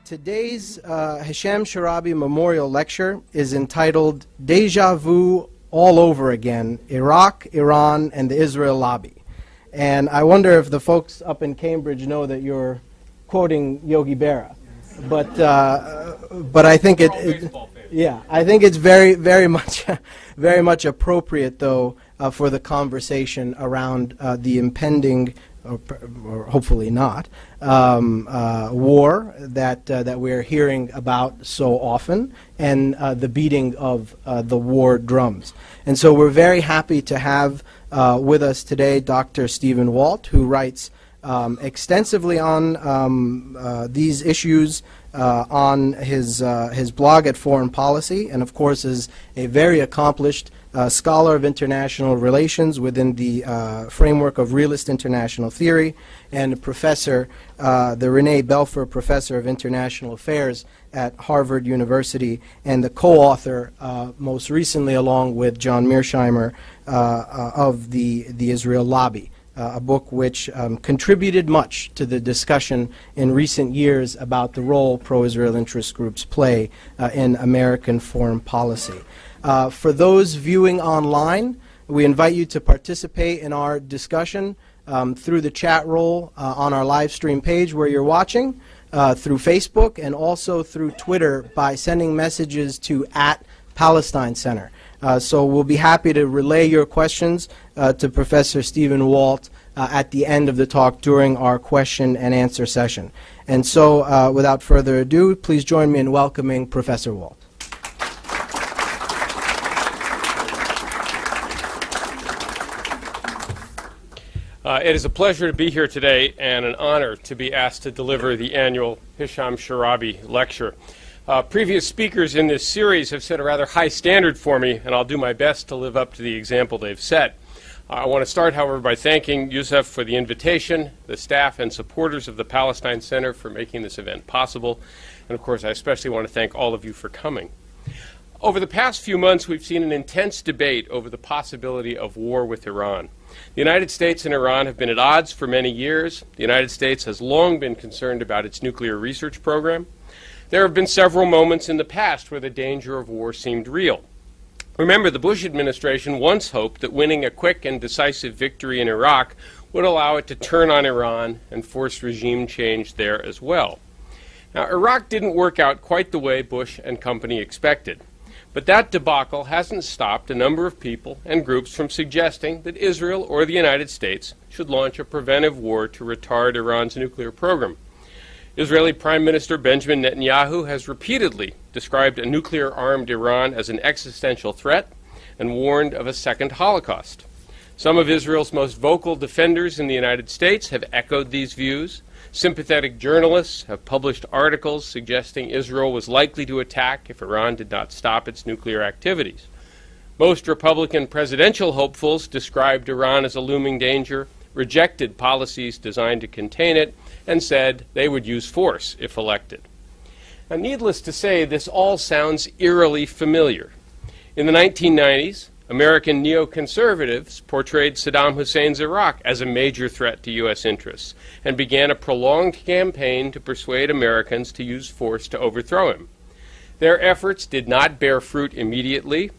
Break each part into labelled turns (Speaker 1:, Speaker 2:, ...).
Speaker 1: Today's Hisham Sharabi Memorial Lecture is entitled Deja Vu All Over Again, Iraq, Iran, and the Israel Lobby. And I wonder if the folks up in Cambridge know that you're quoting Yogi Berra. But I think I think it's very much appropriate, though, for the conversation around the impending, or hopefully not, war that we're hearing about so often, and the beating of the war drums. And so we're very happy to have with us today Dr. Stephen Walt, who writes extensively on these issues on his blog at Foreign Policy, and of course is a very accomplished scholar of international relations within the framework of realist international theory, and a professor, the Renee Belfer Professor of International Affairs at Harvard University, and the co-author, most recently along with John Mearsheimer, of the Israel Lobby, a book which contributed much to the discussion in recent years about the role pro-Israel interest groups play in American foreign policy. For those viewing online, we invite you to participate in our discussion through the chat roll on our live stream page where you're watching, through Facebook, and also through Twitter by sending messages to @Palestine Center. So we'll be happy to relay your questions to Professor Stephen Walt at the end of the talk during our question and answer session. And so without further ado, please join me in welcoming Professor Walt.
Speaker 2: It is a pleasure to be here today and an honor to be asked to deliver the annual Hisham Sharabi Lecture. Previous speakers in this series have set a rather high standard for me, and I'll do my best to live up to the example they've set. I want to start, however, by thanking Yusuf for the invitation, the staff and supporters of the Palestine Center for making this event possible, and of course I especially want to thank all of you for coming. Over the past few months, we've seen an intense debate over the possibility of war with Iran. The United States and Iran have been at odds for many years. The United States has long been concerned about its nuclear research program. There have been several moments in the past where the danger of war seemed real. Remember, the Bush administration once hoped that winning a quick and decisive victory in Iraq would allow it to turn on Iran and force regime change there as well. Now, Iraq didn't work out quite the way Bush and company expected. But that debacle hasn't stopped a number of people and groups from suggesting that Israel or the United States should launch a preventive war to retard Iran's nuclear program. Israeli Prime Minister Benjamin Netanyahu has repeatedly described a nuclear-armed Iran as an existential threat and warned of a second Holocaust. Some of Israel's most vocal defenders in the United States have echoed these views. Sympathetic journalists have published articles suggesting Israel was likely to attack if Iran did not stop its nuclear activities. Most Republican presidential hopefuls described Iran as a looming danger, rejected policies designed to contain it, and said they would use force if elected. Now, needless to say, this all sounds eerily familiar. In the 1990s, American neoconservatives portrayed Saddam Hussein's Iraq as a major threat to U.S. interests and began a prolonged campaign to persuade Americans to use force to overthrow him. Their efforts did not bear fruit immediately,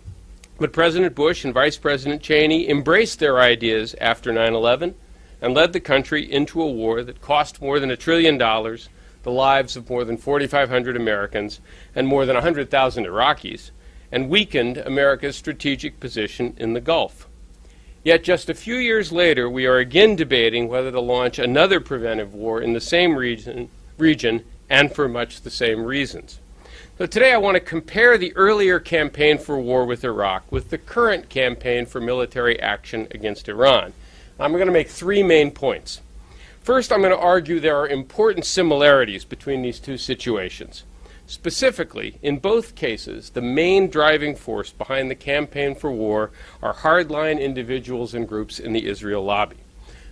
Speaker 2: but President Bush and Vice President Cheney embraced their ideas after 9/11 and led the country into a war that cost more than $1 trillion, the lives of more than 4,500 Americans and more than 100,000 Iraqis, and weakened America's strategic position in the Gulf. Yet just a few years later, we are again debating whether to launch another preventive war in the same region and for much the same reasons. So today I want to compare the earlier campaign for war with Iraq with the current campaign for military action against Iran. I'm going to make three main points. First, I'm going to argue there are important similarities between these two situations. Specifically, in both cases, the main driving force behind the campaign for war are hardline individuals and groups in the Israel Lobby.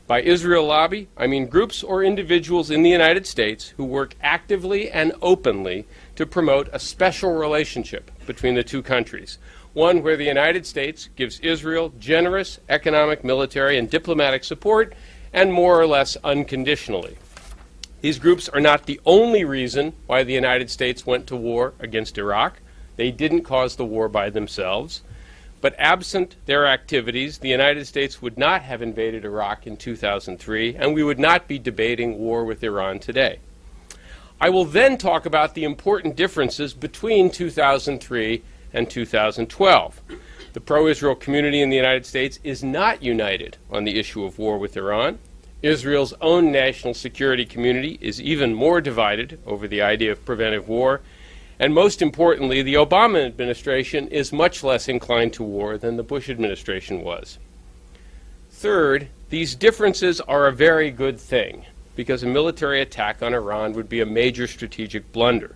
Speaker 2: By Israel Lobby, I mean groups or individuals in the United States who work actively and openly to promote a special relationship between the two countries, one where the United States gives Israel generous economic, military, and diplomatic support, and more or less unconditionally. These groups are not the only reason why the United States went to war against Iraq. They didn't cause the war by themselves. But absent their activities, the United States would not have invaded Iraq in 2003, and we would not be debating war with Iran today. I will then talk about the important differences between 2003 and 2012. The pro-Israel community in the United States is not united on the issue of war with Iran. Israel's own national security community is even more divided over the idea of preventive war. And most importantly, the Obama administration is much less inclined to war than the Bush administration was. Third, these differences are a very good thing, because a military attack on Iran would be a major strategic blunder.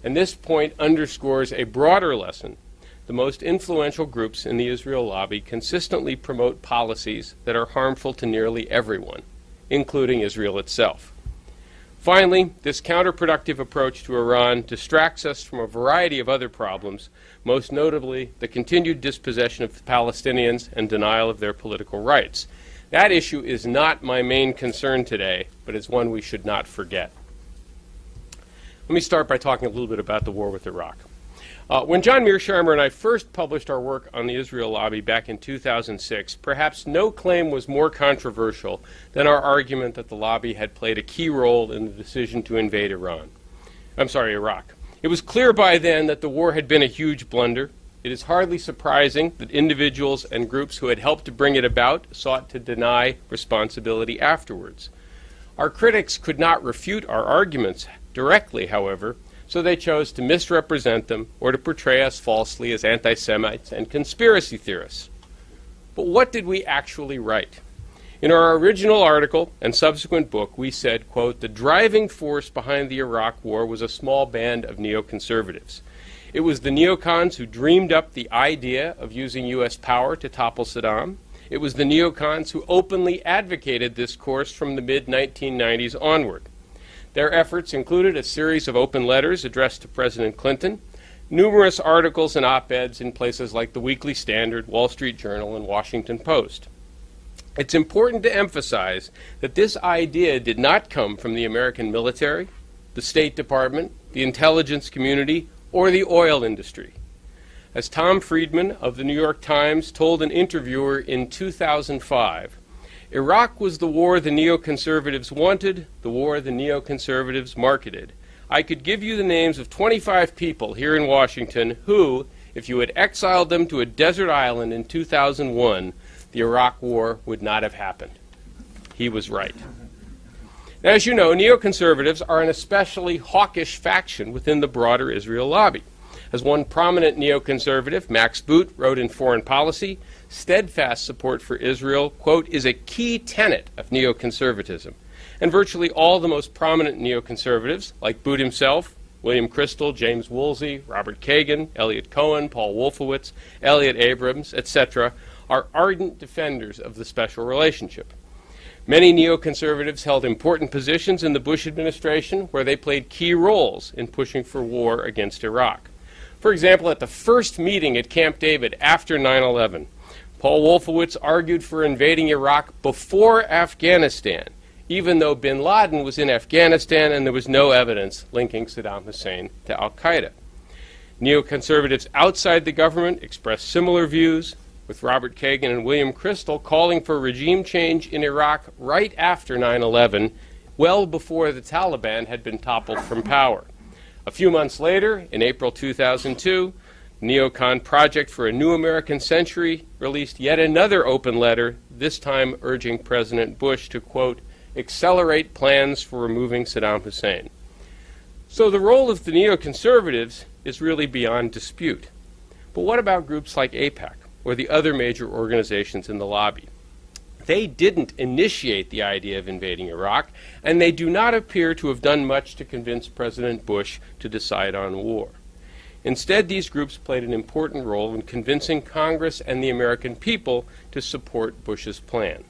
Speaker 2: And this point underscores a broader lesson. The most influential groups in the Israel lobby consistently promote policies that are harmful to nearly everyone, including Israel itself. Finally, this counterproductive approach to Iran distracts us from a variety of other problems, most notably the continued dispossession of the Palestinians and denial of their political rights. That issue is not my main concern today, but is one we should not forget. Let me start by talking a little bit about the war with Iraq. When John Mearsheimer and I first published our work on the Israel lobby back in 2006, perhaps no claim was more controversial than our argument that the lobby had played a key role in the decision to invade Iraq. It was clear by then that the war had been a huge blunder. It is hardly surprising that individuals and groups who had helped to bring it about sought to deny responsibility afterwards. Our critics could not refute our arguments directly, however, so they chose to misrepresent them or to portray us falsely as anti-Semites and conspiracy theorists. But what did we actually write? In our original article and subsequent book, we said, quote, "The driving force behind the Iraq war was a small band of neoconservatives. It was the neocons who dreamed up the idea of using U.S. power to topple Saddam. It was the neocons who openly advocated this course from the mid-1990s onward. Their efforts included a series of open letters addressed to President Clinton, numerous articles and op-eds in places like the Weekly Standard, Wall Street Journal, and Washington Post. It's important to emphasize that this idea did not come from the American military, the State Department, the intelligence community, or the oil industry. As Tom Friedman of the New York Times told an interviewer in 2005, Iraq was the war the neoconservatives wanted, the war the neoconservatives marketed. I could give you the names of 25 people here in Washington who, if you had exiled them to a desert island in 2001, the Iraq war would not have happened." He was right. Now, as you know, neoconservatives are an especially hawkish faction within the broader Israel lobby. As one prominent neoconservative, Max Boot, wrote in Foreign Policy, steadfast support for Israel, quote, "is a key tenet of neoconservatism." And virtually all the most prominent neoconservatives, like Boot himself, William Kristol, James Woolsey, Robert Kagan, Elliot Cohen, Paul Wolfowitz, Elliot Abrams, etc., are ardent defenders of the special relationship. Many neoconservatives held important positions in the Bush administration where they played key roles in pushing for war against Iraq. For example, at the first meeting at Camp David after 9/11, Paul Wolfowitz argued for invading Iraq before Afghanistan, even though bin Laden was in Afghanistan and there was no evidence linking Saddam Hussein to al-Qaeda. Neoconservatives outside the government expressed similar views, with Robert Kagan and William Kristol calling for regime change in Iraq right after 9/11, well before the Taliban had been toppled from power. A few months later, in April 2002, Neocon Project for a New American Century released yet another open letter, this time urging President Bush to, quote, "accelerate plans for removing Saddam Hussein." So the role of the neoconservatives is really beyond dispute. But what about groups like AIPAC or the other major organizations in the lobby? They didn't initiate the idea of invading Iraq, and they do not appear to have done much to convince President Bush to decide on war. Instead, these groups played an important role in convincing Congress and the American people to support Bush's plan.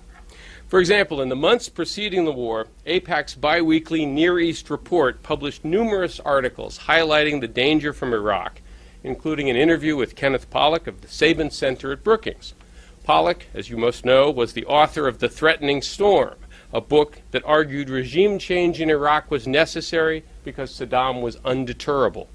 Speaker 2: For example, in the months preceding the war, AIPAC's biweekly Near East report published numerous articles highlighting the danger from Iraq, including an interview with Kenneth Pollack of the Sabin Center at Brookings. Pollack, as you most know, was the author of The Threatening Storm, a book that argued regime change in Iraq was necessary because Saddam was undeterrable.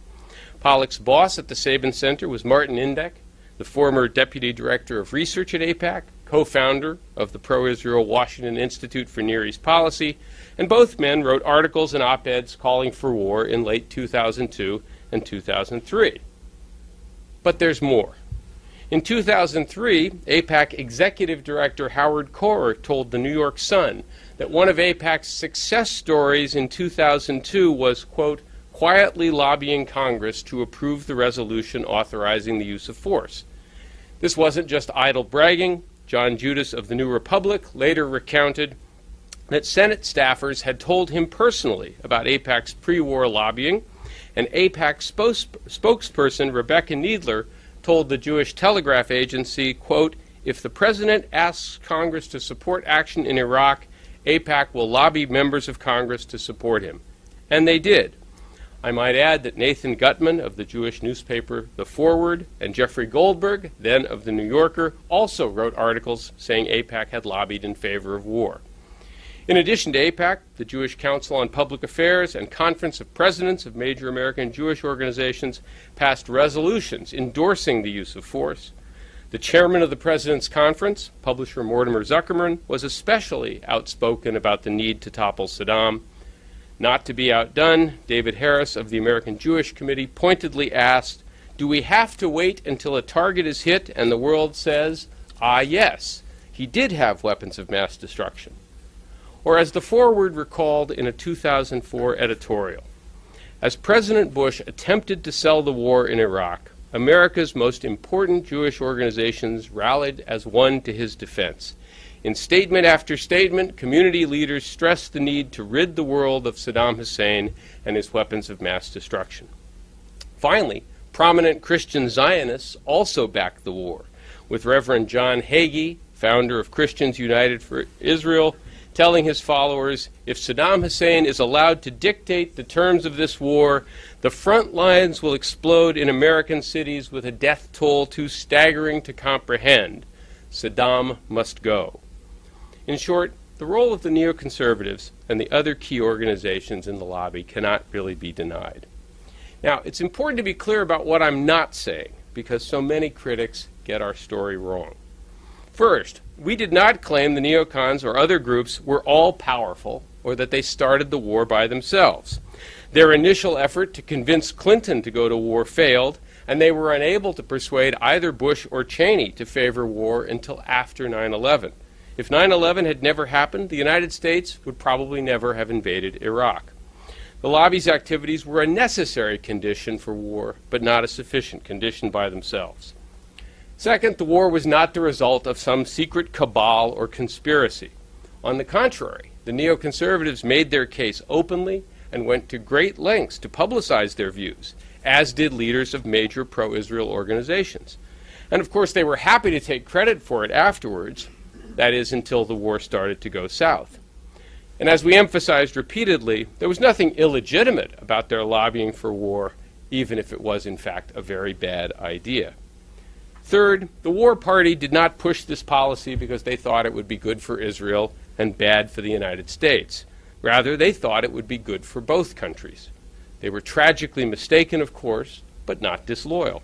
Speaker 2: Pollock's boss at the Sabin Center was Martin Indyk, the former deputy director of research at AIPAC, co-founder of the pro-Israel Washington Institute for Near East Policy, and both men wrote articles and op-eds calling for war in late 2002 and 2003. But there's more. In 2003, AIPAC Executive Director Howard Korer told the New York Sun that one of AIPAC's success stories in 2002 was, quote, quietly lobbying Congress to approve the resolution authorizing the use of force. This wasn't just idle bragging. John Judas of the New Republic later recounted that Senate staffers had told him personally about AIPAC's pre-war lobbying, and AIPAC spokesperson Rebecca Needler told the Jewish Telegraph Agency, quote, if the president asks Congress to support action in Iraq, AIPAC will lobby members of Congress to support him. And they did. I might add that Nathan Gutman of the Jewish newspaper The Forward and Jeffrey Goldberg, then of The New Yorker, also wrote articles saying AIPAC had lobbied in favor of war. In addition to AIPAC, the Jewish Council on Public Affairs and Conference of Presidents of major American Jewish organizations passed resolutions endorsing the use of force. The chairman of the President's Conference, publisher Mortimer Zuckerman, was especially outspoken about the need to topple Saddam. Not to be outdone, David Harris of the American Jewish Committee pointedly asked, do we have to wait until a target is hit and the world says, ah yes, he did have weapons of mass destruction? Or as The Forward recalled in a 2004 editorial, as President Bush attempted to sell the war in Iraq, America's most important Jewish organizations rallied as one to his defense. In statement after statement, community leaders stressed the need to rid the world of Saddam Hussein and his weapons of mass destruction. Finally, prominent Christian Zionists also backed the war, with Reverend John Hagee, founder of Christians United for Israel, telling his followers, if Saddam Hussein is allowed to dictate the terms of this war, the front lines will explode in American cities with a death toll too staggering to comprehend. Saddam must go. In short, the role of the neoconservatives and the other key organizations in the lobby cannot really be denied. Now, it's important to be clear about what I'm not saying, because so many critics get our story wrong. First, we did not claim the neocons or other groups were all powerful or that they started the war by themselves. Their initial effort to convince Clinton to go to war failed, and they were unable to persuade either Bush or Cheney to favor war until after 9/11. If 9/11 had never happened, the United States would probably never have invaded Iraq. The lobby's activities were a necessary condition for war, but not a sufficient condition by themselves. Second, the war was not the result of some secret cabal or conspiracy. On the contrary, the neoconservatives made their case openly and went to great lengths to publicize their views, as did leaders of major pro-Israel organizations. And of course, they were happy to take credit for it afterwards, that is, until the war started to go south. And as we emphasized repeatedly, there was nothing illegitimate about their lobbying for war, even if it was in fact a very bad idea. Third, the war party did not push this policy because they thought it would be good for Israel and bad for the United States. Rather, they thought it would be good for both countries. They were tragically mistaken, of course, but not disloyal.